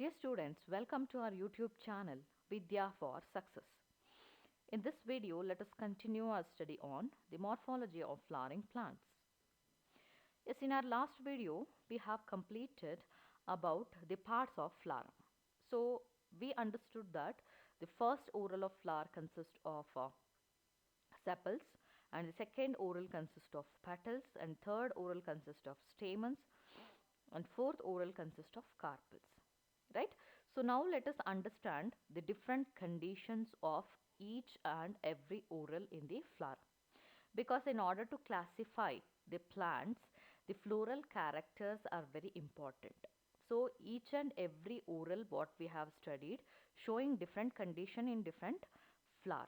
Dear students, welcome to our YouTube channel Vidya for Success. In this video, let us continue our study on the morphology of flowering plants. Yes, in our last video, we have completed about the parts of flower. So, we understood that the first oral of flower consists of sepals, and the second oral consists of petals, and third oral consists of stamens, and fourth oral consists of carpels, right? So now let us understand the different conditions of each and every oral in the flower, because in order to classify the plants, the floral characters are very important. So each and every oral what we have studied showing different condition in different flowers.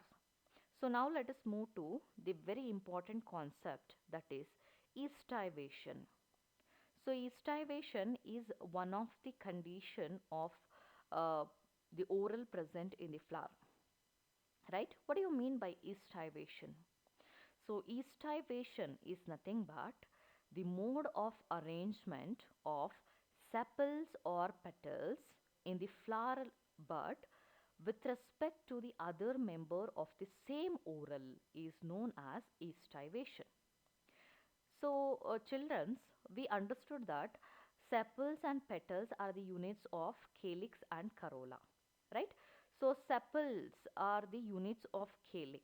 So now let us move to the very important concept, that is estivation. So estivation is one of the condition of uh, the oral present in the flower, right? What do you mean by estivation? So estivation is nothing but the mode of arrangement of sepals or petals in the floral bud with respect to the other member of the same oral is known as estivation. So, childrens, we understood that sepals and petals are the units of calyx and corolla, right? So, sepals are the units of calyx.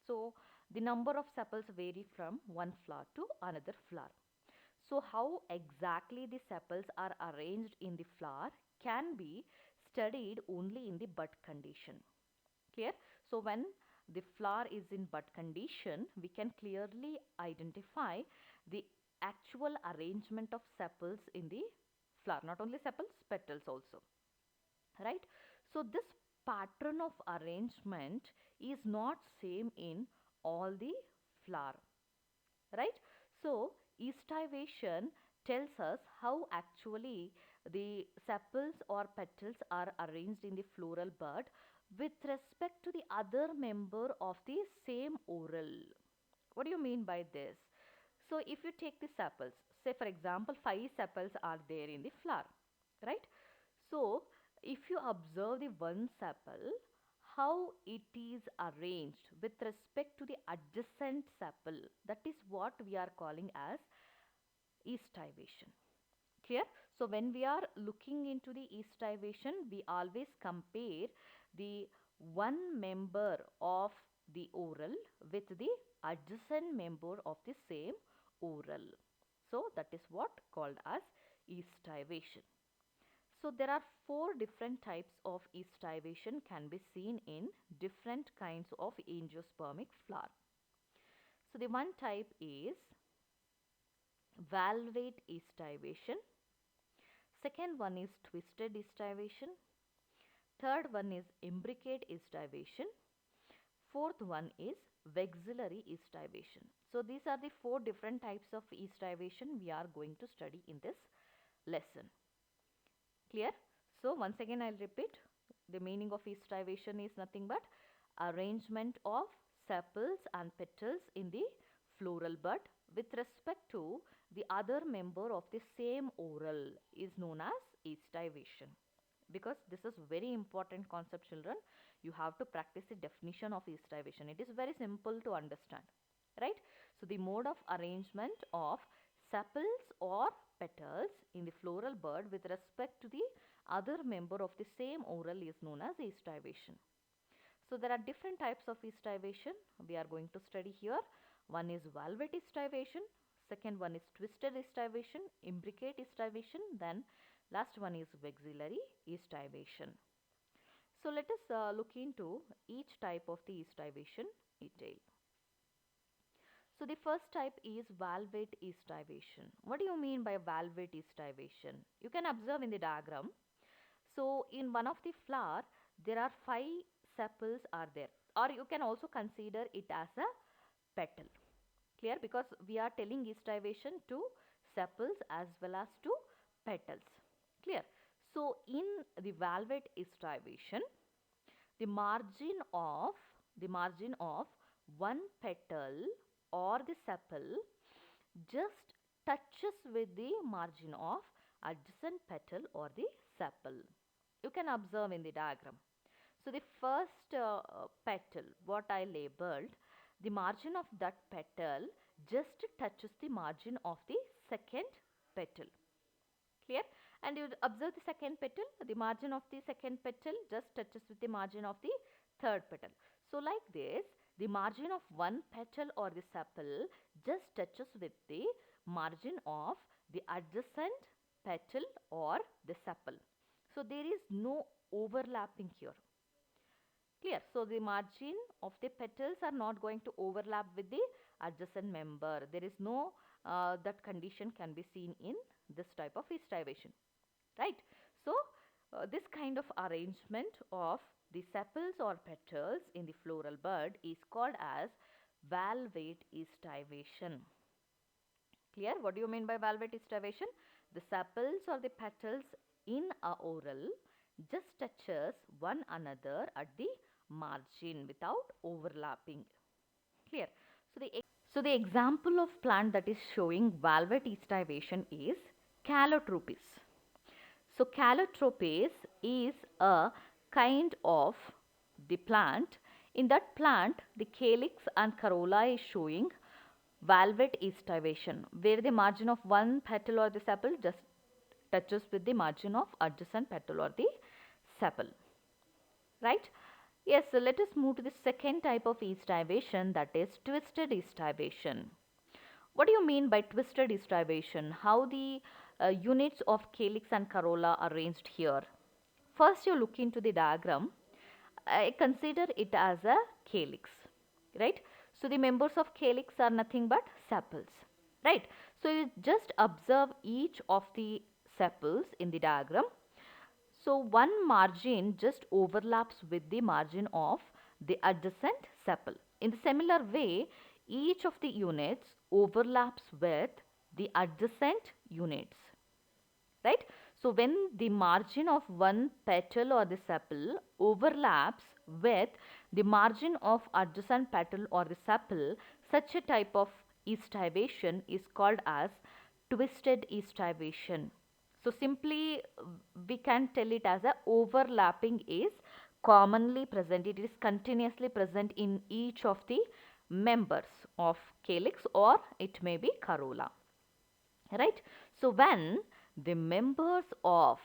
So, the number of sepals vary from one flower to another flower. So, how exactly the sepals are arranged in the flower can be studied only in the bud condition. Clear? So when the flower is in bud condition, we can clearly identify the actual arrangement of sepals in the flower. Not only sepals, petals also. Right? So this pattern of arrangement is not same in all the flower. Right? So estivation tells us how actually the sepals or petals are arranged in the floral bud with respect to the other member of the same oral. What do you mean by this? So if you take the sepals, say for example 5 sepals are there in the flower, right? So if you observe the one sepal, how it is arranged with respect to the adjacent sepal, that is what we are calling as estivation. Clear? So when we are looking into the estivation, we always compare the one member of the oral with the adjacent member of the same oral. So that is what called as estivation. So there are 4 different types of estivation can be seen in different kinds of angiospermic flower. So the one type is valvate estivation. Second one is twisted estivation. Third one is imbricate estivation. Fourth one is vexillary estivation. So these are the 4 different types of estivation we are going to study in this lesson. Clear? So once again I'll repeat, the meaning of estivation is nothing but arrangement of sepals and petals in the floral bud with respect to the other member of the same oral is known as estivation. Because this is very important concept, children, you have to practice the definition of estivation. It is very simple to understand, right? So the mode of arrangement of sepals or petals in the floral bud with respect to the other member of the same oral is known as estivation. So there are different types of estivation we are going to study here. One is valvate estivation, second one is twisted estivation, imbricate estivation, then last one is vexillary estivation. So let us look into each type of the estivation in detail. So the first type is valvate estivation. What do you mean by valvate estivation? You can observe in the diagram. So in one of the flower, there are 5 sepals are there, or you can also consider it as a petal. Clear? Because we are telling estivation to sepals as well as to petals. Clear? So in the valvate estivation, the margin of one petal or the sepal just touches with the margin of adjacent petal or the sepal. You can observe in the diagram. So the first petal, what I labeled, the margin of that petal just touches the margin of the second petal. Clear? And you observe the second petal, the margin of the second petal just touches with the margin of the third petal. So like this, the margin of one petal or the sepal just touches with the margin of the adjacent petal or the sepal. So there is no overlapping here. Clear? So the margin of the petals are not going to overlap with the adjacent member. There is no that condition can be seen in this type of estivation, right? So this kind of arrangement of the sepals or petals in the floral bud is called as valvate estivation. Clear? What do you mean by valvate estivation? The sepals or the petals in a oral just touches one another at the margin without overlapping. Clear? So the example of plant that is showing valvate estivation is Calotropis. So Calotropis is a kind of the plant. In that plant, the calyx and corolla is showing valvate estivation, where the margin of one petal or the sepal just touches with the margin of adjacent petal or the sepal. Right? Yes, so let us move to the second type of estivation, that is twisted estivation. What do you mean by twisted estivation? How the units of calyx and corolla are arranged here? First, you look into the diagram. I consider it as a calyx, right? So the members of calyx are nothing but sepals, right? So you just observe each of the sepals in the diagram. So one margin just overlaps with the margin of the adjacent sepal. In the similar way, each of the units overlaps with the adjacent units, right? So when the margin of one petal or the sepal overlaps with the margin of adjacent petal or the sepal, such a type of estivation is called as twisted estivation. So simply we can tell it as a overlapping is commonly present. It is continuously present in each of the members of calyx, or it may be corolla, right? So when the members of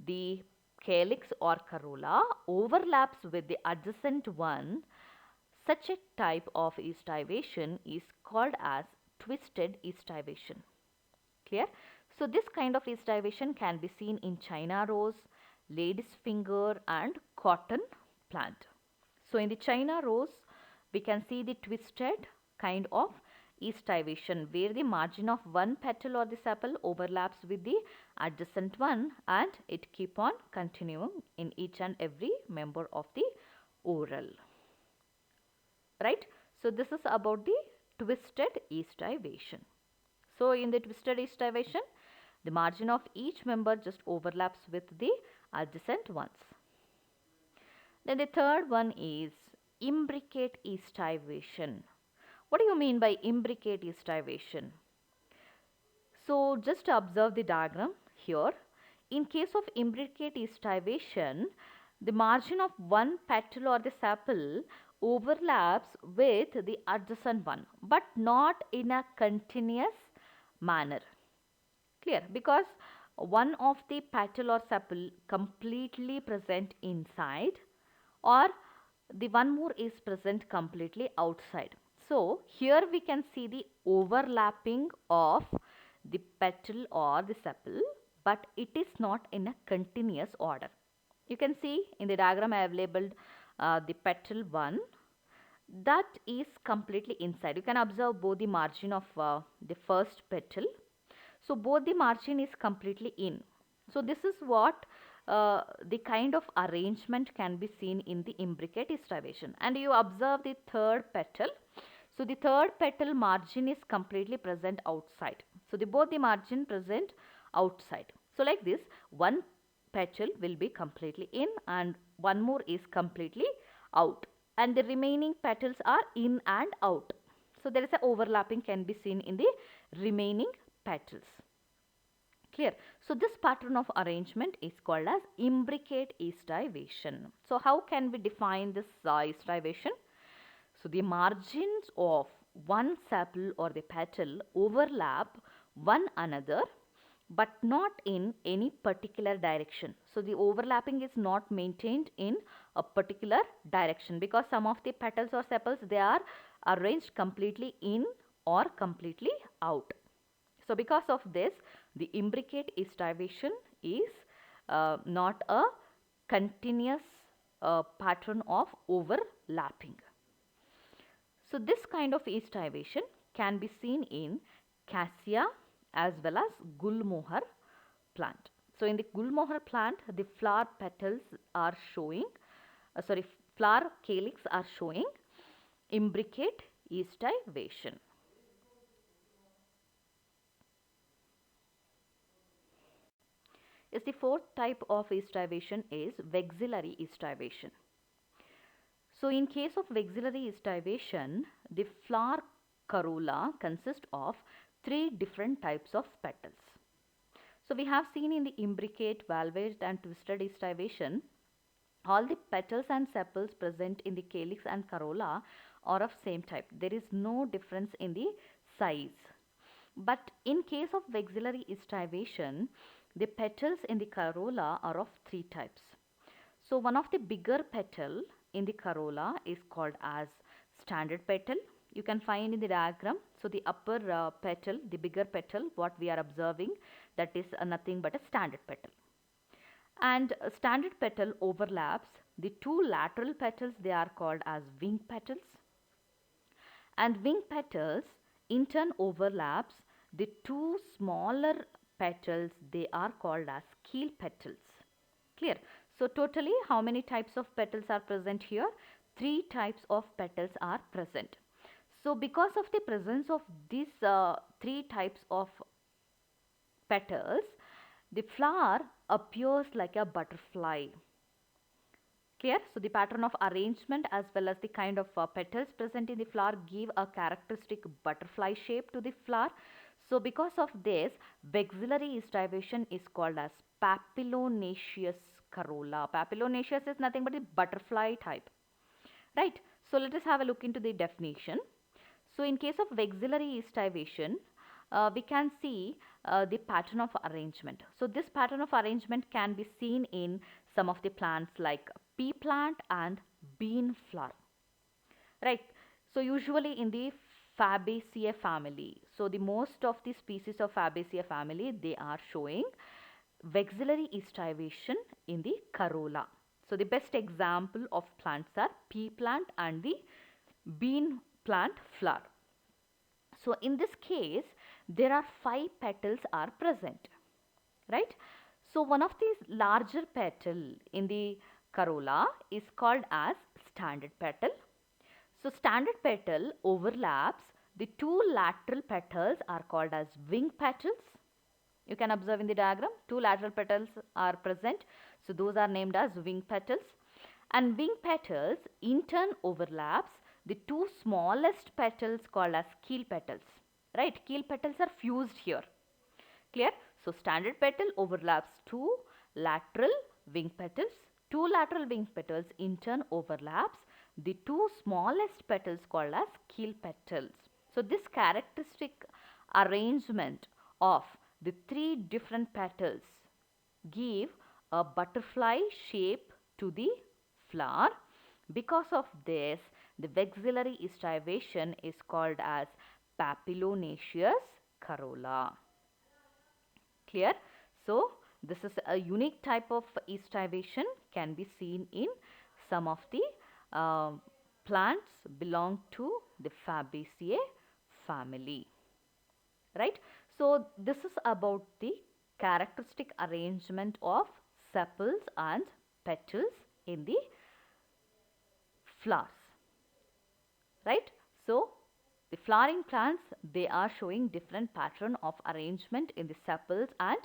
the calyx or corolla overlaps with the adjacent one, such a type of estivation is called as twisted estivation. Clear? So this kind of estivation can be seen in China rose, lady's finger and cotton plant. So in the China rose, we can see the twisted kind of estivation, where the margin of one petal or the sepal overlaps with the adjacent one, and it keep on continuing in each and every member of the oral. Right? So this is about the twisted estivation. So in the twisted estivation, the margin of each member just overlaps with the adjacent ones. Then the third one is imbricate estivation. What do you mean by imbricate estivation? So just observe the diagram here. In case of imbricate estivation, the margin of one petal or the sepal overlaps with the adjacent one, but not in a continuous manner. Clear? Because one of the petal or sepal completely present inside, or the one more is present completely outside. So here we can see the overlapping of the petal or the sepal, but it is not in a continuous order. You can see in the diagram I have labeled the petal 1, that is completely inside. You can observe both the margin of the first petal. So both the margin is completely in. So this is what the kind of arrangement can be seen in the imbricate estivation. And you observe the third petal. So the third petal margin is completely present outside. So both the margin present outside. So like this, one petal will be completely in and one more is completely out, and the remaining petals are in and out. So there is a overlapping can be seen in the remaining petals. Clear? So this pattern of arrangement is called as imbricate estivation. So how can we define this estivation? So the margins of one sepal or the petal overlap one another but not in any particular direction. So the overlapping is not maintained in a particular direction, because some of the petals or sepals, they are arranged completely in or completely out. So because of this, the imbricate estivation is not a continuous pattern of overlapping. So this kind of estivation can be seen in cassia as well as gulmohar plant. So in the gulmohar plant, the flower petals are showing, flower calyx are showing imbricate estivation. Yes, the fourth type of estivation is vexillary estivation. So in case of vexillary estivation, the flower corolla consists of three different types of petals. So we have seen in the imbricate, valvate and twisted estivation, all the petals and sepals present in the calyx and corolla are of same type. There is no difference in the size. But in case of vexillary estivation, the petals in the corolla are of three types. So one of the bigger petal in the corolla is called as standard petal. You can find in the diagram. So the upper petal, the bigger petal, what we are observing, that is nothing but a standard petal. And standard petal overlaps the two lateral petals, they are called as wing petals. And wing petals in turn overlaps the two smaller petals, they are called as keel petals. Clear? So totally how many types of petals are present here? Three types of petals are present. So because of the presence of these three types of petals, the flower appears like a butterfly. Clear? So the pattern of arrangement as well as the kind of petals present in the flower give a characteristic butterfly shape to the flower. So because of this, vexillary estivation is called as papilionaceous corolla. Papilionaceous is nothing but the butterfly type. Right? So let us have a look into the definition. So in case of vexillary estivation, we can see the pattern of arrangement. So this pattern of arrangement can be seen in some of the plants like pea plant and bean flower. Right. So usually in the Fabaceae family. So the most of the species of Fabaceae family, they are showing vexillary estivation in the corolla. So the best example of plants are pea plant and the bean plant flower. So in this case, there are 5 petals are present, right? So one of these larger petal in the corolla is called as standard petal. So standard petal overlaps the two lateral petals are called as wing petals. You can observe in the diagram, two lateral petals are present. So those are named as wing petals. And wing petals in turn overlaps the two smallest petals called as keel petals. Right? Keel petals are fused here. Clear? So standard petal overlaps two lateral wing petals. Two lateral wing petals in turn overlaps the two smallest petals called as keel petals. So this characteristic arrangement of the three different petals give a butterfly shape to the flower. Because of this, the vexillary estivation is called as papilionaceous corolla. Clear? So this is a unique type of estivation, can be seen in some of the plants belong to the Fabaceae family. Right? So this is about the characteristic arrangement of sepals and petals in the flowers. Right? So the flowering plants, they are showing different pattern of arrangement in the sepals and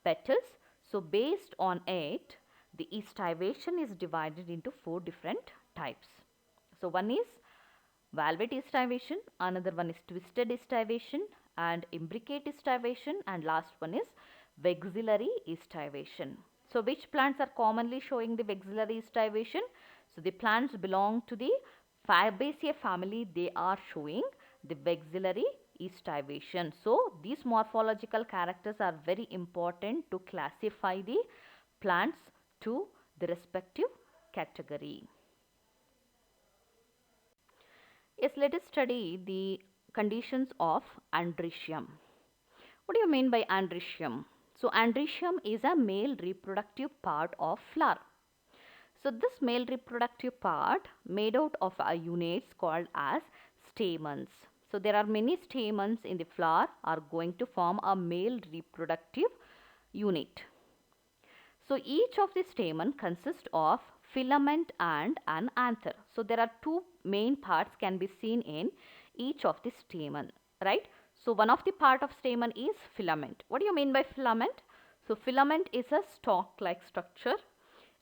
petals. So based on it, the estivation is divided into 4 different types. So one is valvate estivation, another one is twisted estivation and imbricate estivation, and last one is vexillary estivation. So which plants are commonly showing the vexillary estivation? So the plants belong to the Fabaceae family, they are showing the vexillary estivation. So these morphological characters are very important to classify the plants to the respective category. Yes, let us study the conditions of androecium. What do you mean by androecium? So androecium is a male reproductive part of flower. So this male reproductive part made out of units called as stamens. So there are many stamens in the flower are going to form a male reproductive unit. So each of the stamen consists of filament and an anther. So there are two main parts can be seen in each of the stamen, right? So one of the part of stamen is filament. What do you mean by filament? So filament is a stalk-like structure.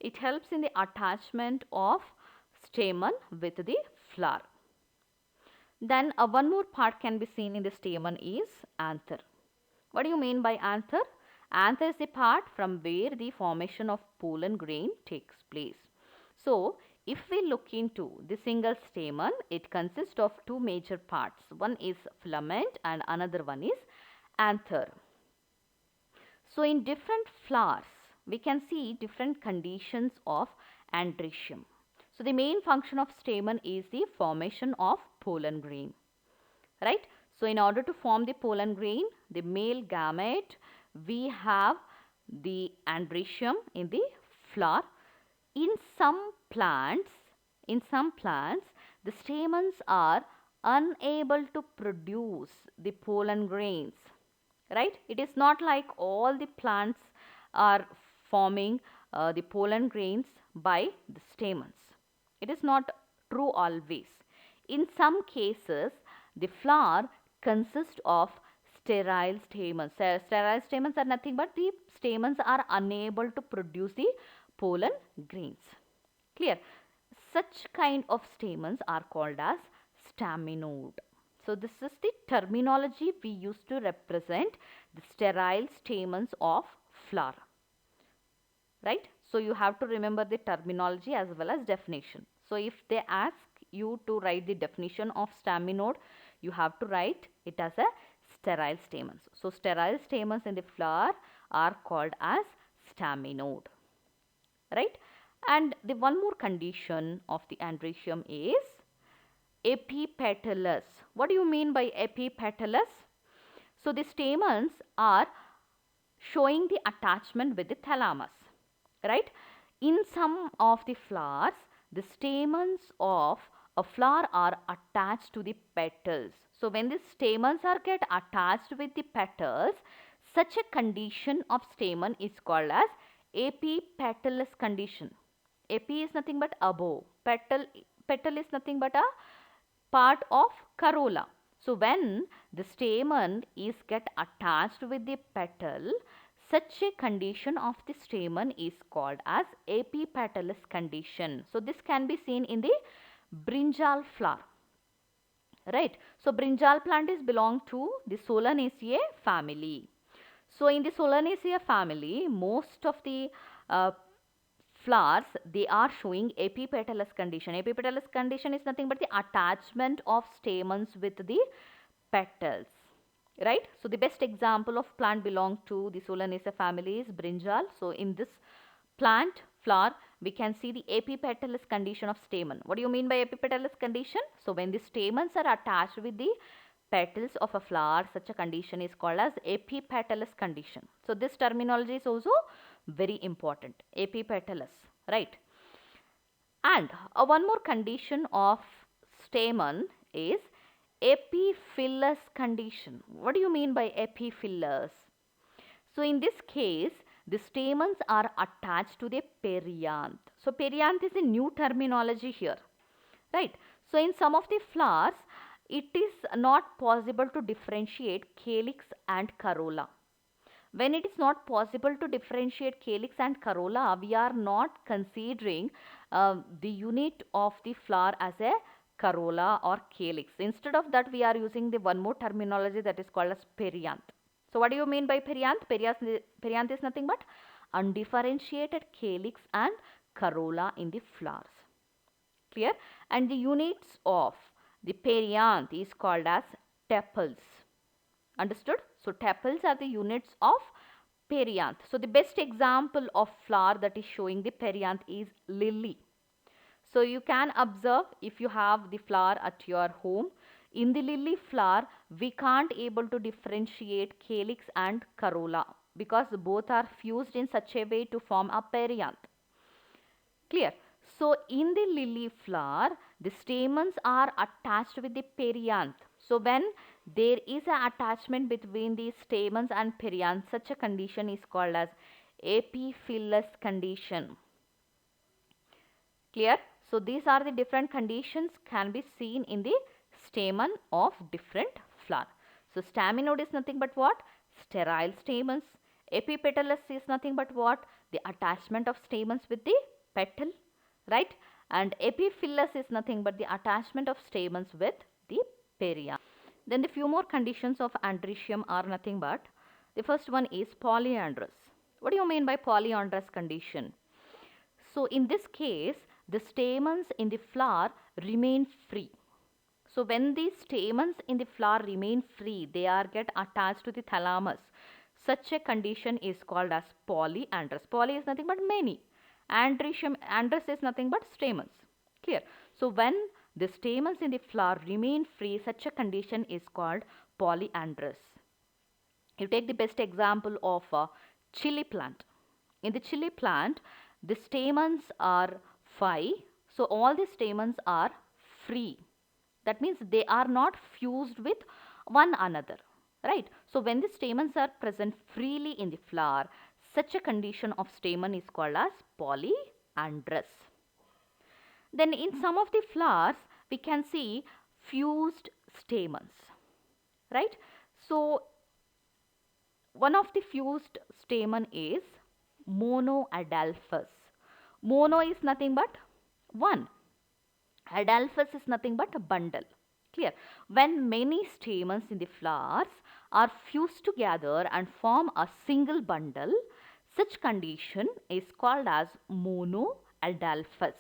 It helps in the attachment of stamen with the flower. Then one more part can be seen in the stamen is anther. What do you mean by anther? Anther is the part from where the formation of pollen grain takes place. So, if we look into the single stamen, it consists of two major parts. One is filament and another one is anther. So, in different flowers, we can see different conditions of androecium. So, the main function of stamen is the formation of pollen grain, right? So, in order to form the pollen grain, the male gamete, we have the androecium in the flower. In some plants, the stamens are unable to produce the pollen grains, right? It is not like all the plants are forming the pollen grains by the stamens. It is not true always. In some cases, the flower consists of sterile stamens. Sterile stamens are nothing but the stamens are unable to produce the pollen grains. Clear? Such kind of stamens are called as staminode. So this is the terminology we use to represent the sterile stamens of flower. Right? So you have to remember the terminology as well as definition. So if they ask you to write the definition of staminode, you have to write it as a sterile stamens. So sterile stamens in the flower are called as staminode. Right? And the one more condition of the androecium is epipetalous. What do you mean by epipetalous? So the stamens are showing the attachment with the thalamus, right? In some of the flowers, the stamens of a flower are attached to the petals. So when the stamens are get attached with the petals, such a condition of stamen is called as epipetalous condition. Epi is nothing but above. Petal is nothing but a part of corolla. So when the stamen is get attached with the petal, such a condition of the stamen is called as epipetalous condition. So this can be seen in the brinjal flower. Right. So brinjal plant is belong to the Solanaceae family. So in the Solanaceae family, most of the flowers, they are showing epipetalous condition. Epipetalous condition is nothing but the attachment of stamens with the petals, right? So the best example of plant belong to the Solanaceae family is brinjal. So in this plant flower, we can see the epipetalous condition of stamen. What do you mean by epipetalous condition? So when the stamens are attached with the petals of a flower, such a condition is called as epipetalous condition. So this terminology is also very important, epipetalous, right? And one more condition of stamen is epiphyllous condition. What do you mean by epiphyllous? So in this case, the stamens are attached to the perianth. So perianth is a new terminology here, right? So in some of the flowers, it is not possible to differentiate calyx and corolla. When it is not possible to differentiate calyx and corolla, we are not considering the unit of the flower as a corolla or calyx. Instead of that, we are using the one more terminology that is called as perianth. So what do you mean by perianth? Perianth is nothing but undifferentiated calyx and corolla in the flowers. Clear? And the units of the perianth is called as tepals. Understood? So tepals are the units of perianth. So the best example of flower that is showing the perianth is lily. So you can observe, if you have the flower at your home, in the lily flower we can't able to differentiate calyx and corolla because both are fused in such a way to form a perianth. Clear? So in the lily flower, the stamens are attached with the perianth. So when there is an attachment between the stamens and perianth, such a condition is called as epiphyllous condition. Clear? So these are the different conditions can be seen in the stamen of different flower. So staminode is nothing but what? Sterile stamens. Epipetalous is nothing but what? The attachment of stamens with the petal, right? And epiphyllous is nothing but the attachment of stamens with the perianth. Then the few more conditions of androecium are nothing but, the first one is polyandrous. What do you mean by polyandrous condition? So in this case, the stamens in the flower remain free. So when the stamens in the flower remain free, they are get attached to the thalamus. Such a condition is called as polyandrous. Poly is nothing but many. Androecium, androus is nothing but stamens. Clear? So when the stamens in the flower remain free, such a condition is called polyandrous. You take the best example of a chili plant. In the chili plant, the stamens are 5. So all the stamens are free. That means they are not fused with one another. Right? So when the stamens are present freely in the flower, such a condition of stamen is called as polyandrous. Then in some of the flowers, we can see fused stamens. Right? So one of the fused stamen is monoadelphous. Mono is nothing but one. Adelphous is nothing but a bundle. Clear? When many stamens in the flowers are fused together and form a single bundle, such condition is called as monoadelphous.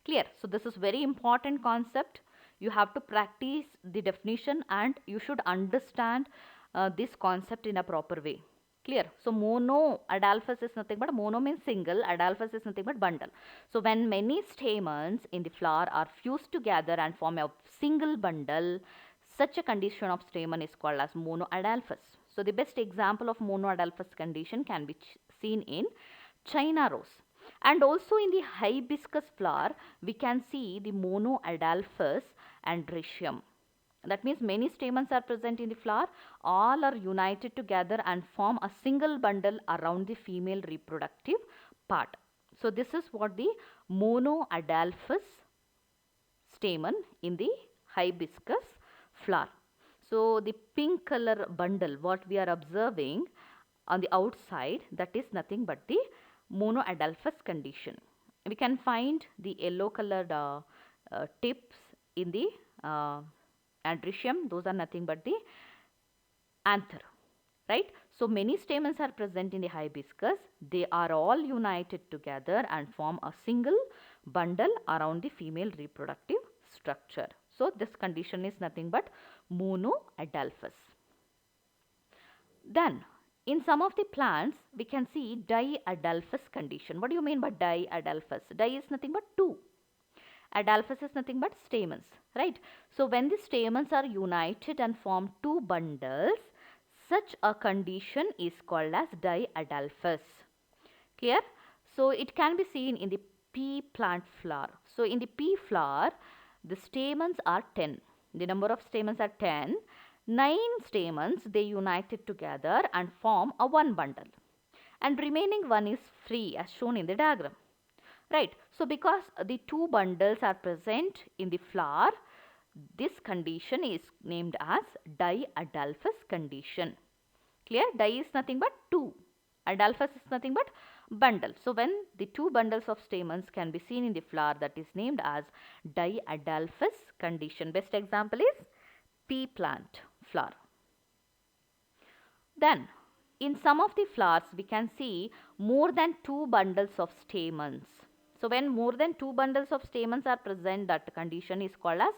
Clear? So this is very important concept. You have to practice the definition and you should understand this concept in a proper way. Clear? So monoadelphous is nothing but, mono means single, adelphous is nothing but bundle. So when many stamens in the flower are fused together and form a single bundle, such a condition of stamen is called as monoadelphous. So the best example of monoadelphous condition can be seen in China rose. And also in the hibiscus flower, we can see the monoadelphous androecium. That means many stamens are present in the flower, all are united together and form a single bundle around the female reproductive part. So this is what the monoadelphous stamen in the hibiscus flower. So the pink color bundle, what we are observing on the outside, that is nothing but the monoadelphous condition. We can find the yellow colored tips in the androecium. Those are nothing but the anther, right? So many stamens are present in the hibiscus. They are all united together and form a single bundle around the female reproductive structure. So this condition is nothing but monoadelphous. Then in some of the plants, we can see diadelphous condition. What do you mean by diadelphous? Di is nothing but two. Adelphous is nothing but stamens, right? So when the stamens are united and form two bundles, such a condition is called as diadelphous. Clear? So it can be seen in the pea plant flower. So in the pea flower, the stamens are 10. The number of stamens are 10. 9 stamens, they united together and form a one bundle. And remaining one is free as shown in the diagram. Right. So because the two bundles are present in the flower, this condition is named as diadelphous condition. Clear? Di is nothing but two. Adelphous is nothing but bundle. So when the two bundles of stamens can be seen in the flower, that is named as diadelphous condition. Best example is pea plant flower. Then, in some of the flowers, we can see more than two bundles of stamens. So, when more than two bundles of stamens are present, that condition is called as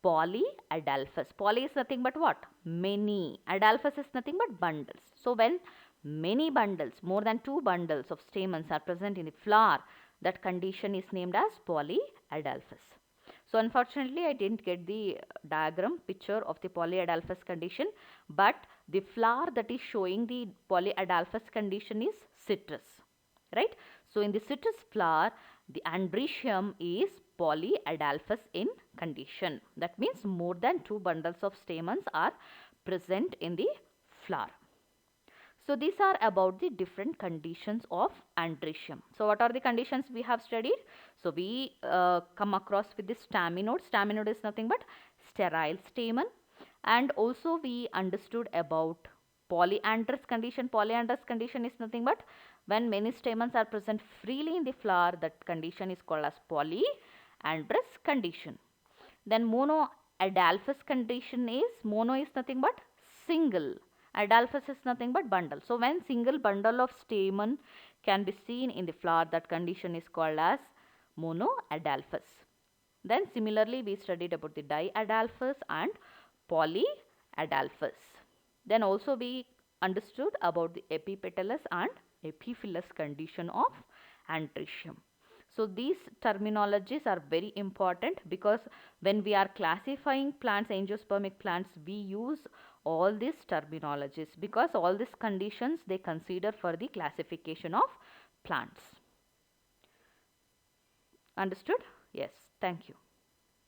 polyadelphous. Poly is nothing but what? Many. Adelphous is nothing but bundles. So, when many bundles, more than two bundles of stamens are present in the flower, that condition is named as polyadelphous. So, unfortunately, I didn't get the diagram picture of the polyadelphous condition, but the flower that is showing the polyadelphous condition is citrus, right? So, in the citrus flower, the androecium is polyadelphous in condition. That means more than two bundles of stamens are present in the flower. So, these are about the different conditions of androecium. So, what are the conditions we have studied? So, we come across with the staminode. Staminode is nothing but sterile stamen. And also we understood about polyandrous condition. Polyandrous condition is nothing but when many stamens are present freely in the flower, that condition is called as polyandrous condition. Then monoadelphous condition is, mono is nothing but single. Adelphous is nothing but bundle. So, when single bundle of stamen can be seen in the flower, that condition is called as monoadelphous. Then similarly, we studied about the diadelphous and polyadelphous. Then also we understood about the epipetalous and epiphyllous condition of androecium. So, these terminologies are very important because when we are classifying plants, angiospermic plants, we use all these terminologies because all these conditions they consider for the classification of plants. Understood? Yes. Thank you.